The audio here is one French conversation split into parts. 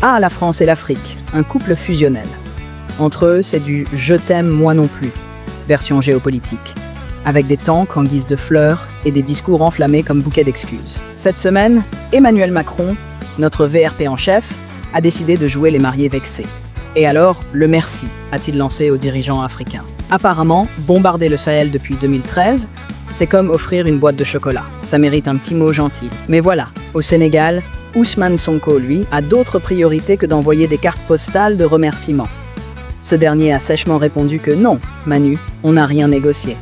Ah, la France et l'Afrique, un couple fusionnel. Entre eux, c'est du « je t'aime, moi non plus », version géopolitique, avec des tanks en guise de fleurs et des discours enflammés comme bouquet d'excuses. Cette semaine, Emmanuel Macron, notre VRP en chef, a décidé de jouer les mariés vexés. Et alors, le merci, a-t-il lancé aux dirigeants africains. Apparemment, bombarder le Sahel depuis 2013, c'est comme offrir une boîte de chocolat. Ça mérite un petit mot gentil. Mais voilà, au Sénégal, Ousmane Sonko, lui, a d'autres priorités que d'envoyer des cartes postales de remerciements. Ce dernier a sèchement répondu que non, Manu, on n'a rien négocié.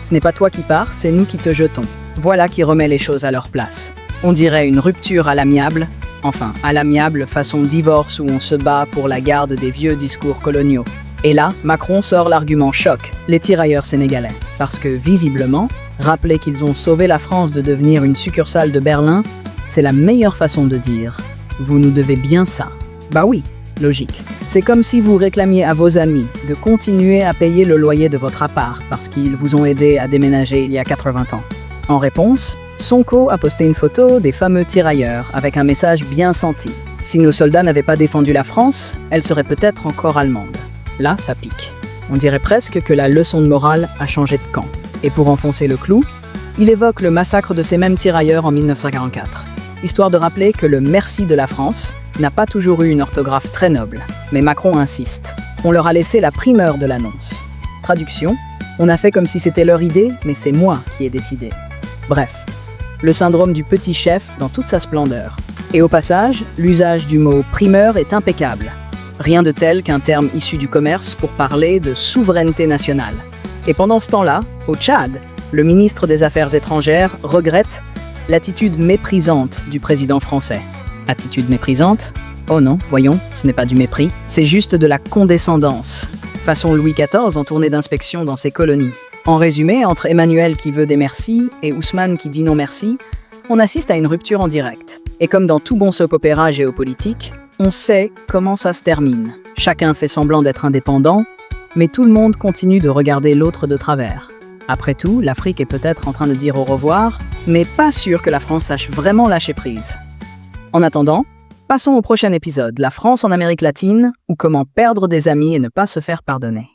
Ce n'est pas toi qui pars, c'est nous qui te jetons. Voilà qui remet les choses à leur place. On dirait une rupture à l'amiable, enfin, à l'amiable façon divorce où on se bat pour la garde des vieux discours coloniaux. Et là, Macron sort l'argument choc, les tirailleurs sénégalais. Parce que, visiblement, rappeler qu'ils ont sauvé la France de devenir une succursale de Berlin, c'est la meilleure façon de dire « vous nous devez bien ça ». Bah oui, logique. C'est comme si vous réclamiez à vos amis de continuer à payer le loyer de votre appart parce qu'ils vous ont aidé à déménager il y a 80 ans. En réponse, Sonko a posté une photo des fameux tirailleurs avec un message bien senti. Si nos soldats n'avaient pas défendu la France, elle serait peut-être encore allemande. Là, ça pique. On dirait presque que la leçon de morale a changé de camp. Et pour enfoncer le clou, il évoque le massacre de ces mêmes tirailleurs en 1944, histoire de rappeler que le « merci » de la France n'a pas toujours eu une orthographe très noble. Mais Macron insiste. On leur a laissé la primeur de l'annonce. Traduction, on a fait comme si c'était leur idée, mais c'est moi qui ai décidé. Bref, le syndrome du petit chef dans toute sa splendeur. Et au passage, l'usage du mot « primeur » est impeccable. Rien de tel qu'un terme issu du commerce pour parler de souveraineté nationale. Et pendant ce temps-là, au Tchad, le ministre des Affaires étrangères regrette l'attitude méprisante du président français. Attitude méprisante? Oh non, voyons, ce n'est pas du mépris, c'est juste de la condescendance. Façon Louis XIV en tournée d'inspection dans ses colonies. En résumé, entre Emmanuel qui veut des merci et Ousmane qui dit non merci, on assiste à une rupture en direct. Et comme dans tout bon soap-opéra géopolitique, on sait comment ça se termine. Chacun fait semblant d'être indépendant, mais tout le monde continue de regarder l'autre de travers. Après tout, l'Afrique est peut-être en train de dire au revoir, mais pas sûr que la France sache vraiment lâcher prise. En attendant, passons au prochain épisode, la France en Amérique latine, ou comment perdre des amis et ne pas se faire pardonner.